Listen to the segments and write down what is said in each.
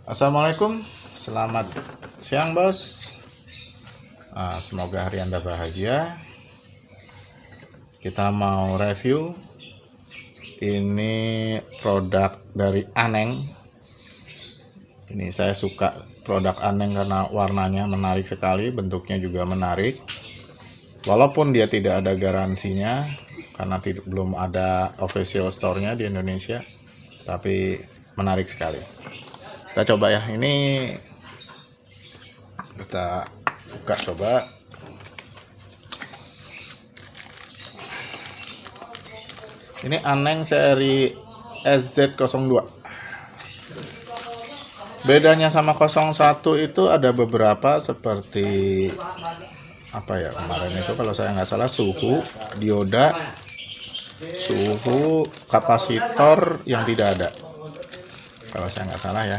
Assalamualaikum, selamat siang bos. Semoga hari Anda bahagia. Kita mau review ini produk dari Aneng. Ini saya suka produk Aneng karena warnanya menarik sekali, bentuknya juga menarik. Walaupun dia tidak ada garansinya karena belum ada official store-nya di Indonesia, tapi menarik sekali. Kita coba ya, ini kita buka coba. Ini Aneng seri SZ02. Bedanya sama 01 itu ada beberapa, seperti apa ya kemarin itu, kalau saya nggak salah suhu, dioda, suhu, kapasitor yang tidak ada kalau saya nggak salah ya.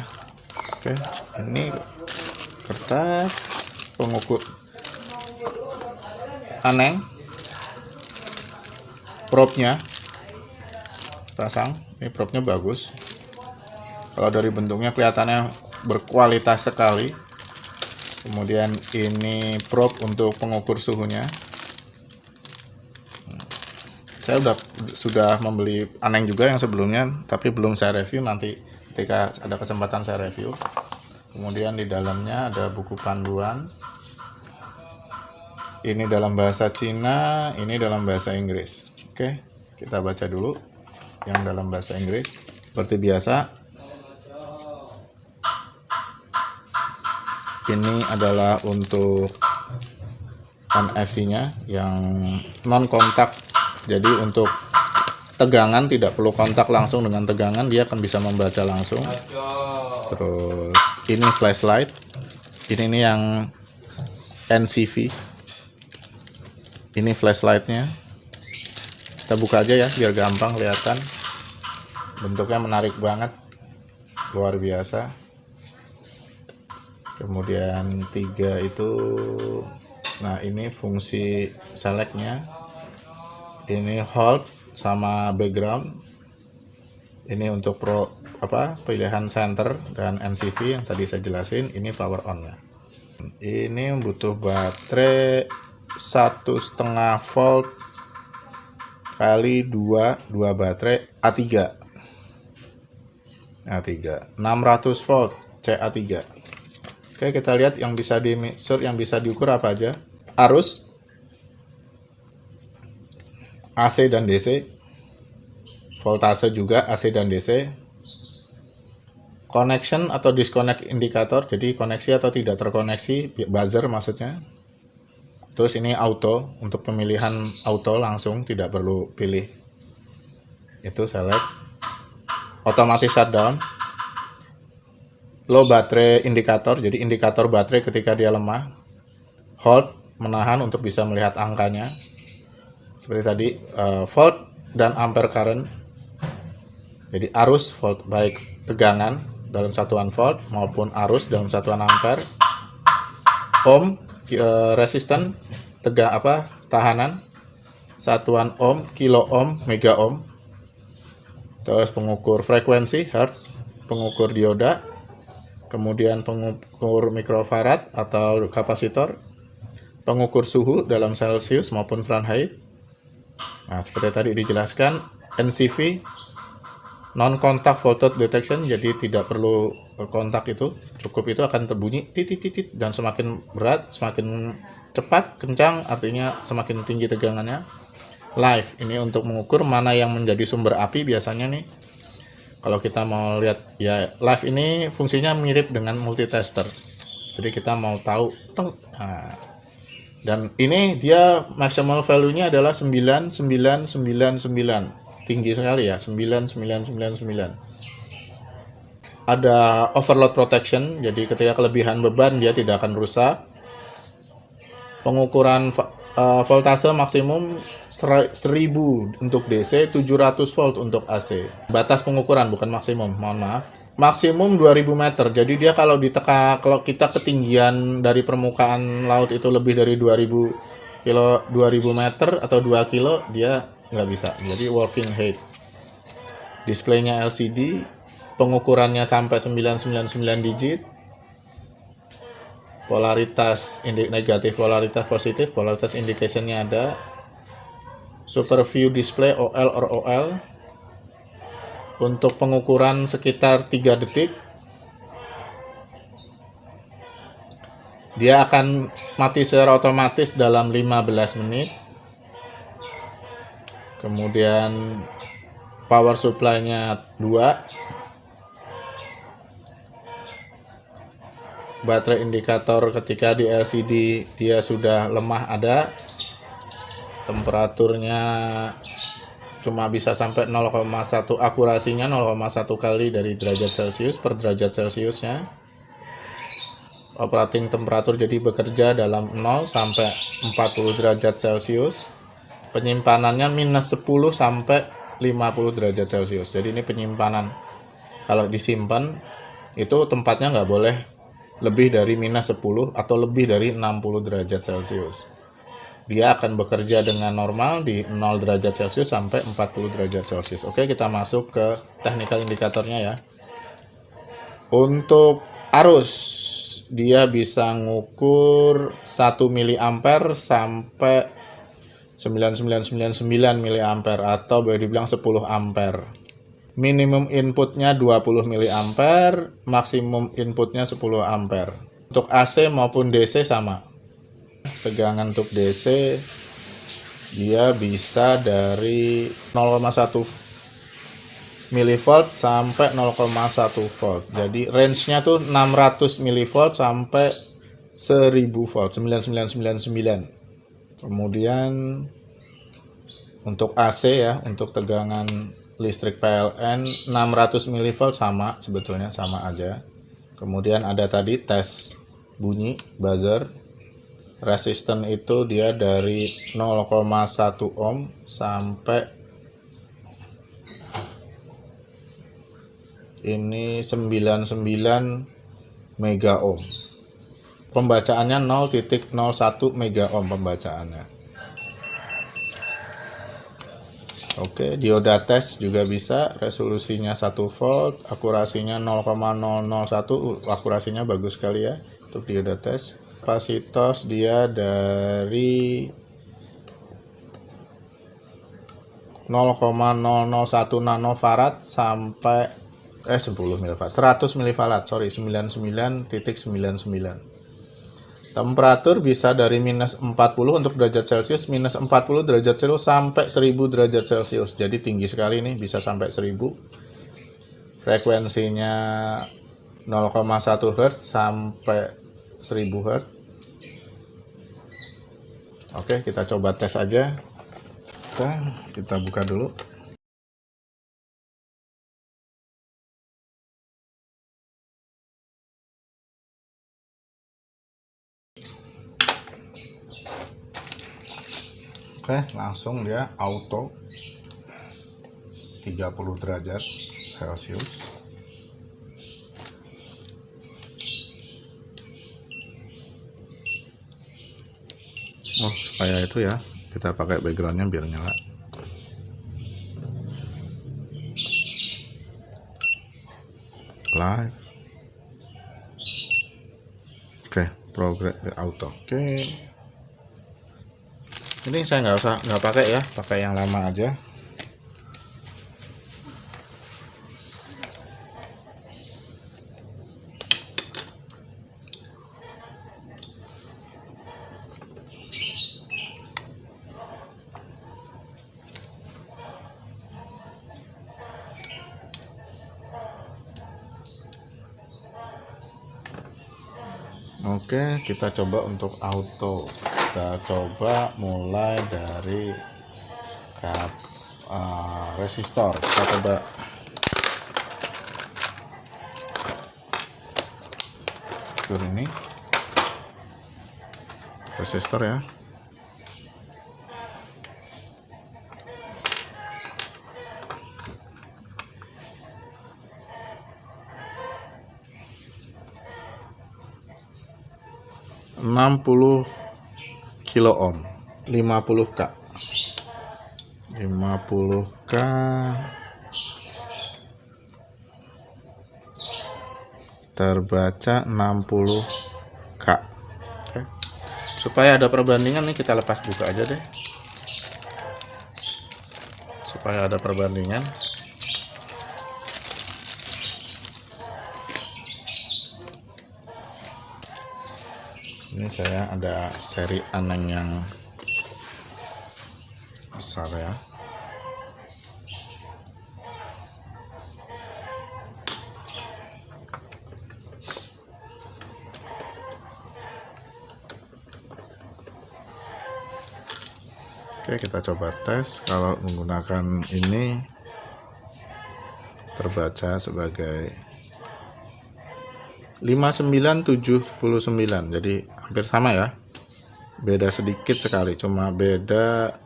Oke, ini kertas pengukur Aneng, probe-nya pasang. Ini probe-nya bagus, kalau dari bentuknya kelihatannya berkualitas sekali. Kemudian ini probe untuk pengukur suhunya. Saya sudah membeli Aneng juga yang sebelumnya, tapi belum saya review, nanti ketika ada kesempatan saya review. Kemudian di dalamnya ada buku panduan. Ini dalam bahasa Cina, ini dalam bahasa Inggris. Oke, kita baca dulu yang dalam bahasa Inggris. Seperti biasa, ini adalah untuk NFC-nya yang non kontak. Jadi untuk tegangan tidak perlu kontak langsung dengan tegangan, dia akan bisa membaca langsung. Terus ini flashlight. Ini yang NCV. Ini flashlightnya. Kita buka aja ya biar gampang kelihatan. Bentuknya menarik banget, luar biasa. Kemudian 3 itu, nah ini fungsi selectnya. Ini hold sama background. Ini untuk pilihan center dan NCV yang tadi saya jelasin. Ini power on ya. Ini butuh baterai 1,5 volt kali 2 baterai A3 600 volt CA3. Oke, kita lihat yang bisa di measure, yang bisa diukur apa aja. Arus, AC dan DC, voltase juga AC dan DC, connection atau disconnect indikator, jadi koneksi atau tidak terkoneksi, buzzer maksudnya. Terus ini auto, untuk pemilihan auto langsung, tidak perlu pilih. Itu select. Otomatis shutdown. Low baterai indikator, jadi indikator baterai ketika dia lemah. Hold, menahan untuk bisa melihat angkanya. Seperti tadi, volt dan ampere current. Jadi arus volt, baik tegangan dalam satuan volt maupun arus dalam satuan ampere. Ohm, resisten, tahanan, satuan ohm, kilo ohm, mega ohm. Terus pengukur frekuensi hertz, pengukur dioda, kemudian pengukur mikrofarad atau kapasitor, pengukur suhu dalam Celsius maupun Fahrenheit. Nah, seperti tadi dijelaskan, NCV, non contact voltage detection, jadi tidak perlu kontak, itu cukup itu akan terbunyi titit, dan semakin berat, semakin cepat, kencang, artinya semakin tinggi tegangannya. Live, ini untuk mengukur mana yang menjadi sumber api biasanya nih. Kalau kita mau lihat ya, live ini fungsinya mirip dengan multitester. Jadi kita mau tahu, nah, dan ini dia maximal value-nya adalah 9999. Tinggi sekali ya, 9999. Ada overload protection, jadi ketika kelebihan beban dia tidak akan rusak. Pengukuran voltase maksimum 1000 untuk DC, 700 volt untuk AC. Batas pengukuran, bukan maksimum, mohon maaf. Maksimum 2000 meter. Jadi dia kalau kita ketinggian dari permukaan laut itu lebih dari 2000 meter atau 2 kilo, dia nggak bisa. Jadi working height. Displaynya LCD, pengukurannya sampai 999 digit. Polaritas negatif, polaritas positif, polaritas indicationnya ada. Super view display OL or OL untuk pengukuran sekitar 3 detik. Dia akan mati secara otomatis dalam 15 menit. Kemudian power supply-nya 2. Baterai indikator ketika di LCD dia sudah lemah ada. Temperaturnya cuma bisa sampai 0,1, akurasinya 0,1 kali dari derajat Celcius per derajat Celciusnya. Operating temperatur jadi bekerja dalam 0 sampai 40 derajat Celcius. Penyimpanannya minus 10 sampai 50 derajat Celcius. Jadi ini penyimpanan. Kalau disimpan itu tempatnya nggak boleh lebih dari minus 10 atau lebih dari 60 derajat Celcius. Dia akan bekerja dengan normal di 0 derajat Celcius sampai 40 derajat Celcius. Oke, kita masuk ke technical indikatornya ya. Untuk arus, dia bisa ngukur 1 mA sampai 9999 mA atau boleh dibilang 10 ampere. Minimum inputnya 20 mA, maksimum inputnya 10 ampere. Untuk AC maupun DC sama. Tegangan untuk DC dia bisa dari 0,1 mV sampai 0,1 volt. Jadi range-nya tuh 600 mV sampai 1000 volt, 9999. Kemudian untuk AC ya, untuk tegangan listrik PLN 600 mV sama, sebetulnya sama aja. Kemudian ada tadi tes bunyi buzzer. Resisten itu dia dari 0,1 ohm sampai ini 99 mega ohm. Pembacaannya 0,01 mega ohm pembacaannya. Oke, dioda tes juga bisa, resolusinya 1 volt, akurasinya 0,001, akurasinya bagus sekali ya untuk dioda tes. Kapasitor dia dari 0,001 nanofarad sampai 10 mW, 100 mV, sorry, 99.99. Temperatur bisa dari minus 40 untuk derajat Celcius, minus 40 derajat Celcius sampai 1000 derajat Celcius. Jadi tinggi sekali nih, bisa sampai 1000. Frekuensinya 0,1 Hz sampai 1000 Hz. Oke, kita coba tes aja. Oke, kita buka dulu. Oke, langsung dia auto 30 derajat Celcius. Oh, kayak itu ya, kita pakai backgroundnya biar nyala. Live. Oke, progress auto. Oke. Ini saya nggak pakai ya, pakai yang lama aja. Oke, kita coba untuk auto. Kita coba mulai dari resistor. Kita coba ini resistor ya. Kilo ohm 50k 50k terbaca 60K. Oke. Supaya ada perbandingan nih, kita lepas buka aja deh. Supaya ada perbandingan. Ini saya ada seri aneng yang besar ya. Oke, kita coba tes. Kalau menggunakan ini terbaca sebagai 5979, jadi hampir sama ya, beda sedikit sekali, cuma beda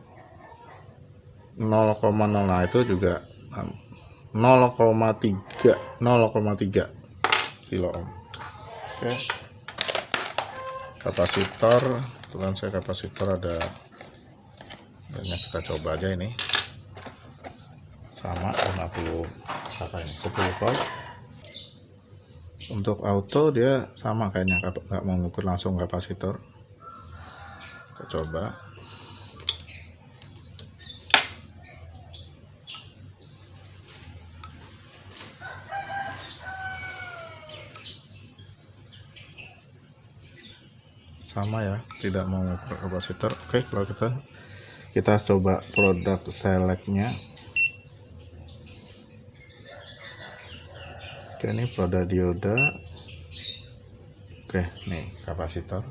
0,0. Nah, itu juga 0,3 kilo ohm. Oke, kapasitor, kebetulan saya kapasitor ada banyak, kita coba aja ini sama 50 apa ini 10 volt. Untuk auto dia sama kayaknya, nggak mau mengukur langsung kapasitor. Kita coba. Sama ya, tidak mau mengukur kapasitor. Oke, kalau kita coba produk selectnya. Oke, ini produk dioda. Oke, nih kapasitor.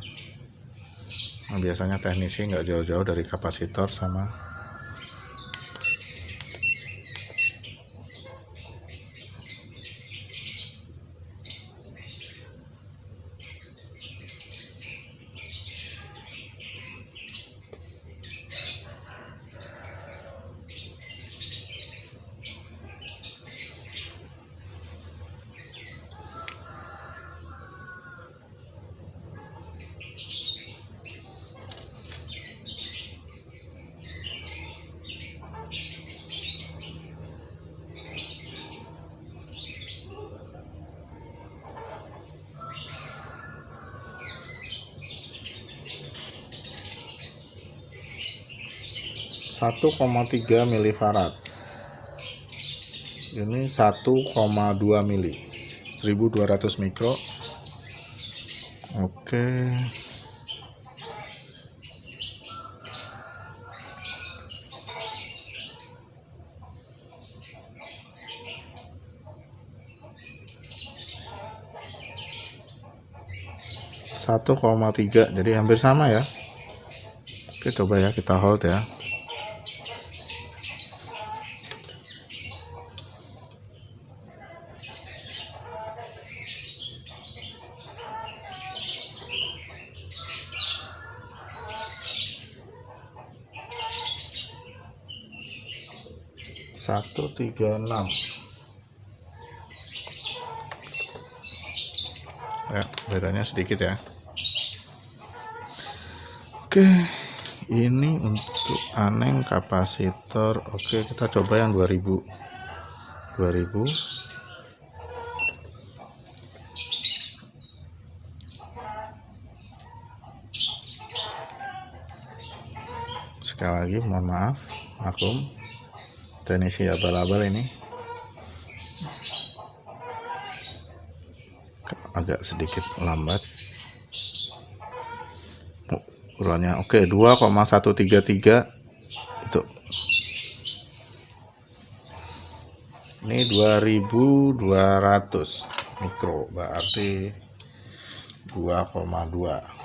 Nah, biasanya teknisi nggak jauh-jauh dari kapasitor sama satu 1,3 milifarad. Ini 1,2 mili, 1200 mikro. Oke. Satu 1,3, jadi hampir sama ya. Oke, coba ya, kita hold ya. Satu 1,36 ya, bedanya sedikit ya. Oke, ini untuk aneng kapasitor. Oke, kita coba yang 2000. Sekali lagi mohon maaf, maklum teknisi abal-abal ini agak sedikit lambat ukurannya. Oke, 2,133 itu. Ini 2200 mikro, berarti 2,2.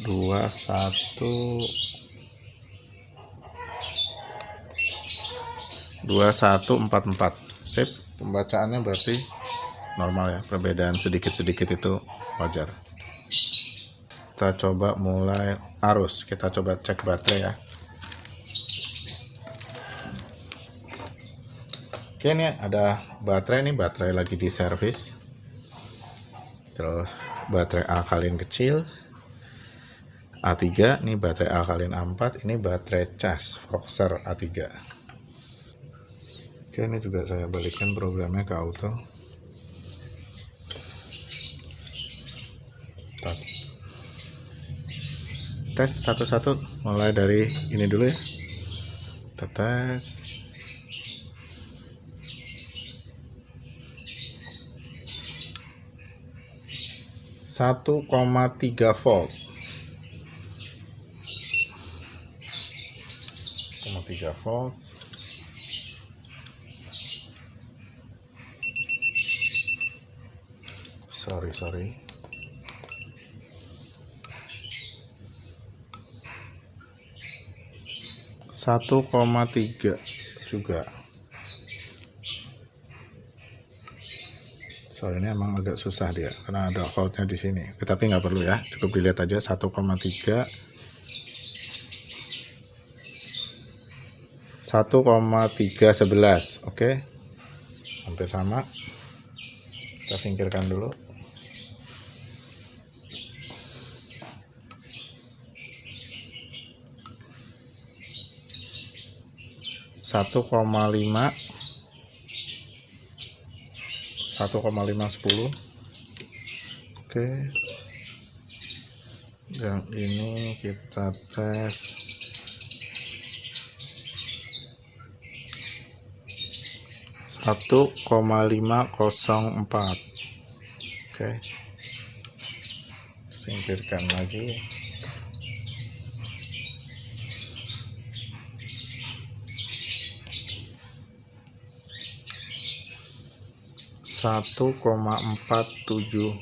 Dua 2144. Sip, pembacaannya berarti normal ya, perbedaan sedikit-sedikit itu wajar. Kita coba mulai arus, kita coba cek baterai ya. Oke, ini ada baterai, ini baterai lagi di servis. Terus baterai alkalin kecil A3, ini baterai alkalin A4, ini baterai cas Voxer A3. Oke, ini juga saya balikkan programnya ke auto. Tes satu-satu, mulai dari ini dulu ya. Tes 1,3 volt. 1,3 volt. Sorry. 1,3 juga. Soal ini emang agak susah dia karena ada voltnya di sini. Tapi nggak perlu ya, cukup dilihat aja 1,3 1,311. Oke, hampir sama. Kita singkirkan dulu. Satu koma lima 1,510. Oke, yang ini kita tes 1,504. Oke, singkirkan lagi. Satu 1,471.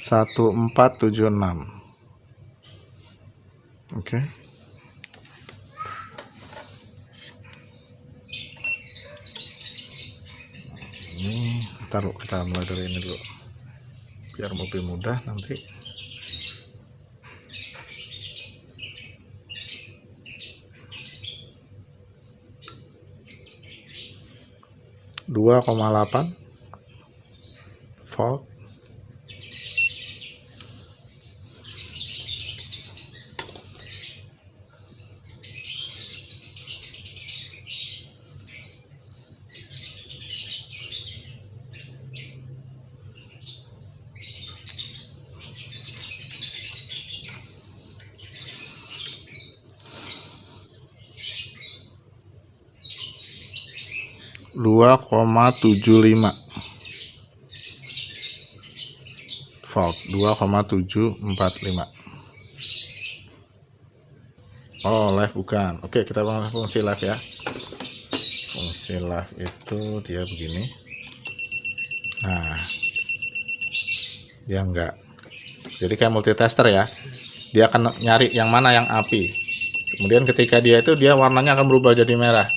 Satu 476. Oke. Ini taruh, kita mulai dari ini dulu biar lebih mudah nanti. Dua 2,8 volt. Dua 2,75 volt. 2,745. Oh, live bukan. Oke, kita bangun fungsi live ya. Fungsi live itu dia begini. Nah, dia enggak. Jadi kayak multitester ya. Dia akan nyari yang mana yang api. Kemudian ketika dia itu, dia warnanya akan berubah jadi merah.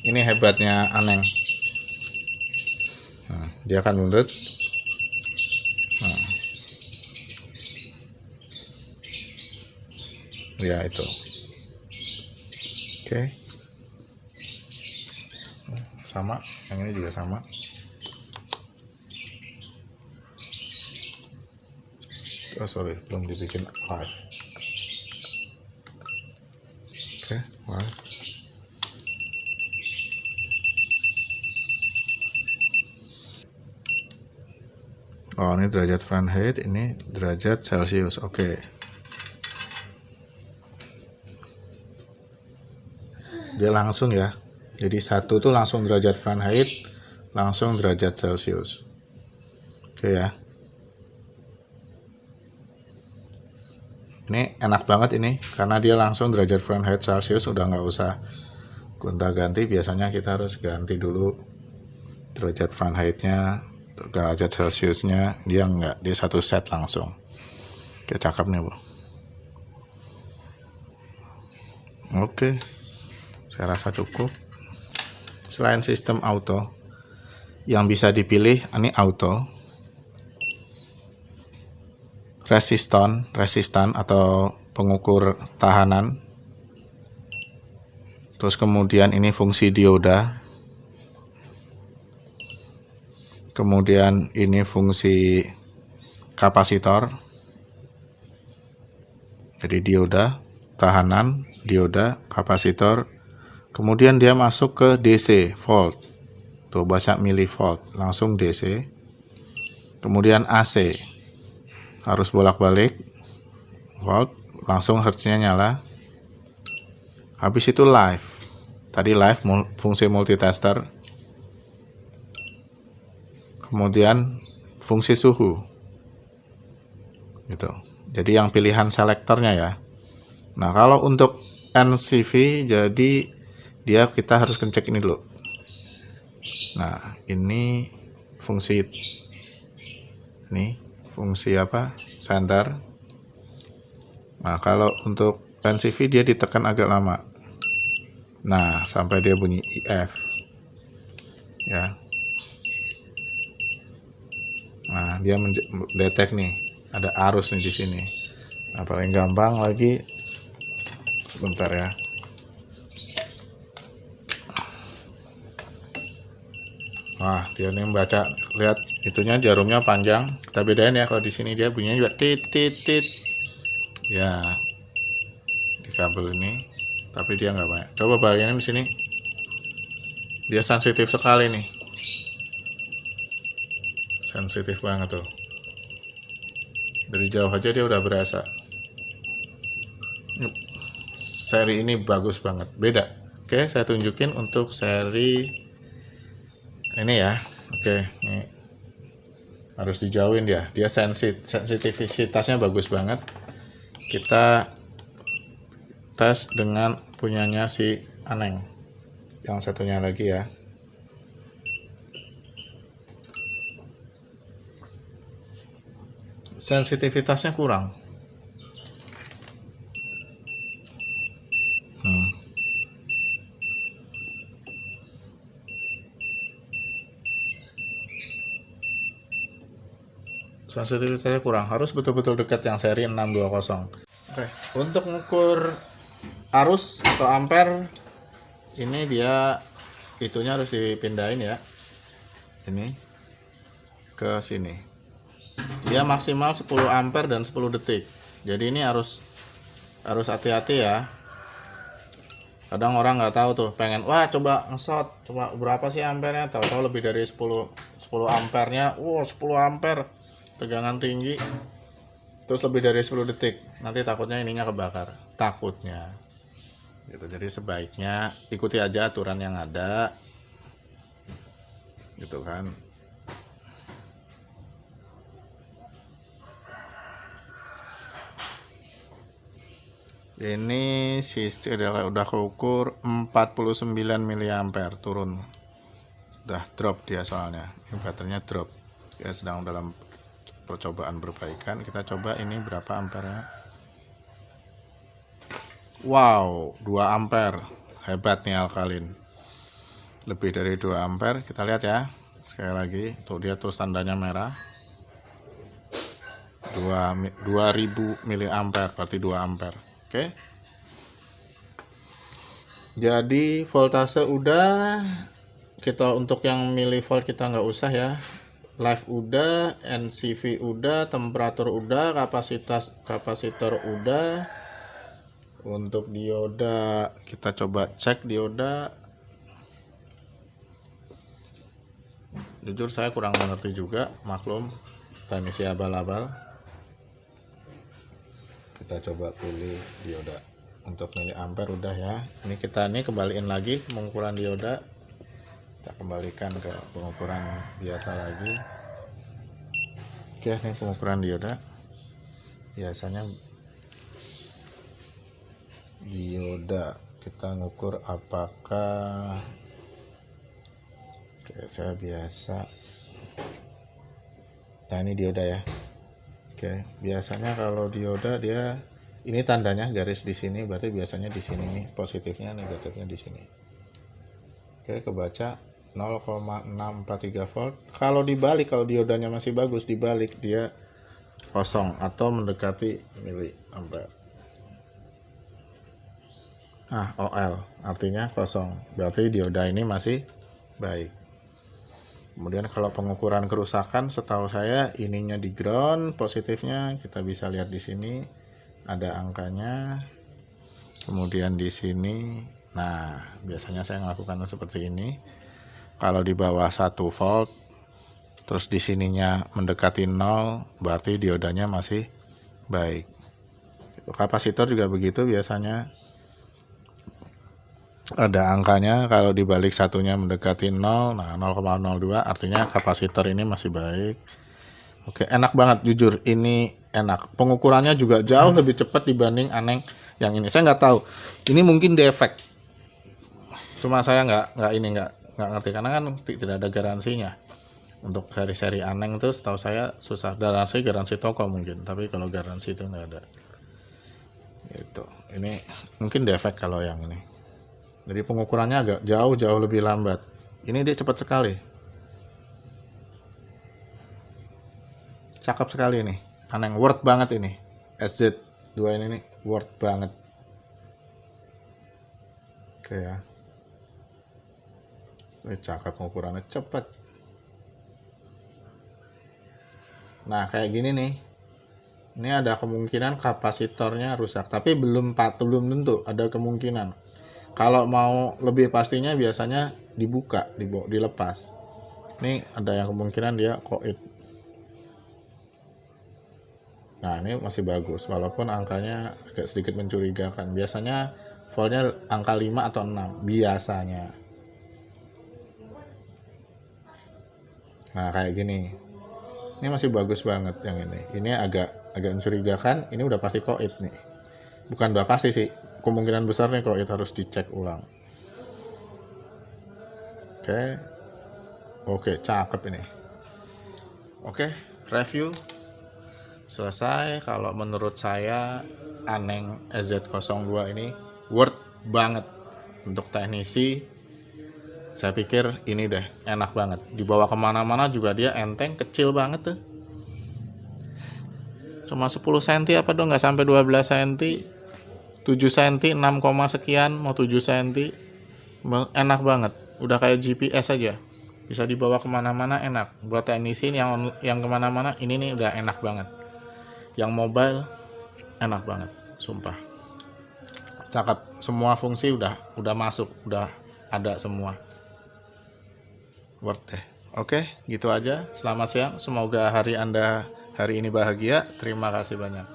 Ini hebatnya Aneng. Nah, dia akan mundur. Nah, ya itu. Oke. Sama, yang ini juga sama. Oh sorry, belum dibikin live. Oke, live. Oh, ini derajat Fahrenheit, ini derajat Celcius. Oke. Dia langsung ya. Jadi satu tuh langsung derajat Fahrenheit, langsung derajat Celcius. Oke ya. Ini enak banget ini, karena dia langsung derajat Fahrenheit Celcius, udah nggak usah gonta-ganti. Biasanya kita harus ganti dulu derajat Fahrenheitnya, derajat Celciusnya. Dia nggak, dia satu set langsung. Oke, cakep nih Bu. Oke, saya rasa cukup. selain sistem auto. Yang bisa dipilih ini auto, resistan atau pengukur tahanan. Terus kemudian ini fungsi dioda. Kemudian ini fungsi kapasitor. Jadi dioda, tahanan, dioda, kapasitor. Kemudian dia masuk ke DC, volt. Tuh baca milivolt, langsung DC. Kemudian AC. Harus bolak-balik. Volt, langsung hertznya nyala. Habis itu live. Tadi live fungsi multitester. Kemudian fungsi suhu. Gitu. Jadi yang pilihan selektornya ya. Nah, kalau untuk NCV jadi kita harus ngecek ini dulu. Nah, ini fungsi apa? Center. Nah, kalau untuk NCV dia ditekan agak lama. Nah, sampai dia bunyi IF. Ya. Nah, dia mendetek nih, ada arus nih di sini. Nah, paling gampang lagi sebentar ya. Wah, dia nih membaca, lihat itunya jarumnya panjang. Kita bedain ya, kalau di sini dia bunyinya juga tit tit tit. Ya, di kabel ini, tapi dia nggak banyak. Coba bayangin di sini, dia sensitif sekali nih, sensitif banget tuh. Dari jauh aja dia udah berasa. Seri ini bagus banget, beda. Oke, saya tunjukin untuk seri ini ya. Oke, ini harus dijauhin dia sensitivitasnya bagus banget. Kita tes dengan punyanya si Aneng, yang satunya lagi ya. Sensitivitasnya kurang. Sensitivitasnya kurang, harus betul-betul dekat yang seri 620. Oke, untuk mengukur arus atau ampere ini dia itunya harus dipindahin ya. Ini ke sini. Dia maksimal 10 ampere dan 10 detik. Jadi ini harus hati-hati ya. Kadang orang nggak tahu tuh, pengen wah coba ngesot, coba berapa sih ampernya, tahu-tahu lebih dari 10 ampernya. 10 ampere. Tegangan tinggi, terus lebih dari 10 detik, nanti takutnya ininya kebakar, takutnya gitu. Jadi sebaiknya ikuti aja aturan yang ada gitu kan. Ini udah keukur 49 mA, turun, udah drop dia, soalnya ini baterainya drop, dia sedang dalam percobaan perbaikan. Kita coba ini berapa ampernya. Wow, 2 ampere. Hebat nih alkalin. Lebih dari 2 ampere. Kita lihat ya. Sekali lagi, tuh dia tuh tandanya merah. 2000 mA, berarti 2 ampere. Oke. Jadi voltase udah. Kita untuk yang milivolt kita nggak usah ya. Live udah, NCV udah, temperatur udah, kapasitor udah. Untuk dioda kita coba cek dioda. Jujur saya kurang mengerti juga, maklum teknisi abal-abal. Kita coba pilih dioda. Untuk miliampere udah ya. Ini kita kembaliin lagi pengukuran dioda. Kita kembalikan ke pengukuran biasa lagi. Oke, ini pengukuran dioda. Biasanya dioda kita ngukur apakah, oke, saya biasa, nah ini dioda ya. Oke, biasanya kalau dioda dia ini tandanya garis di sini, berarti biasanya di sini nih positifnya, negatifnya di sini. Oke, kebaca 0,643 volt. Kalau dibalik, kalau diodanya masih bagus, dibalik dia kosong atau mendekati miliampere. OL artinya kosong, berarti dioda ini masih baik. Kemudian kalau pengukuran kerusakan, setahu saya ininya di ground, positifnya kita bisa lihat di sini ada angkanya. Kemudian di sini, nah biasanya saya melakukan seperti ini. Kalau di bawah 1 volt, terus di sininya mendekati 0, berarti diodanya masih baik. Kapasitor juga begitu, biasanya ada angkanya, kalau dibalik satunya mendekati 0, nah 0,02 artinya kapasitor ini masih baik. Oke, enak banget, jujur ini enak. Pengukurannya juga jauh lebih cepat dibanding Aneng yang ini. Saya nggak tahu, ini mungkin defect, cuma saya nggak ngerti karena kan tidak ada garansinya. Untuk seri-seri Aneng itu setahu saya susah, garansi toko mungkin, tapi kalau garansi itu nggak ada gitu. Ini mungkin defect kalau yang ini, jadi pengukurannya agak jauh lebih lambat. Ini dia cepat sekali, cakep sekali nih Aneng, worth banget ini. SZ2 ini nih worth banget. Oke ya, ini cakep, pengukurannya cepat. Nah kayak gini nih, ini ada kemungkinan kapasitornya rusak, tapi belum tentu, ada kemungkinan. Kalau mau lebih pastinya biasanya dibuka, dilepas. Ini ada yang kemungkinan dia koit. Nah ini masih bagus, walaupun angkanya agak sedikit mencurigakan. Biasanya voltnya angka 5 atau 6 biasanya. Nah kayak gini, ini masih bagus banget yang ini. Ini agak mencurigakan. Ini udah pasti koit nih. Bukan udah pasti sih, kemungkinan besar nih koit, harus dicek ulang. Oke, cakep ini. Oke, review selesai. Kalau menurut saya Aneng EZ02 ini worth banget untuk teknisi. Saya pikir ini deh enak banget, dibawa kemana-mana juga dia enteng, kecil banget tuh, cuma 10 cm apa dong, nggak sampai 12 cm, 7 cm, 6, sekian, mau 7 cm, enak banget, udah kayak GPS aja, bisa dibawa kemana-mana, enak. Buat teknisi yang kemana-mana, ini nih udah enak banget. Yang mobile enak banget, sumpah, cakep, semua fungsi udah masuk, udah ada semua. Worth deh. Oke, gitu aja. Selamat siang. Semoga hari Anda hari ini bahagia. Terima kasih banyak.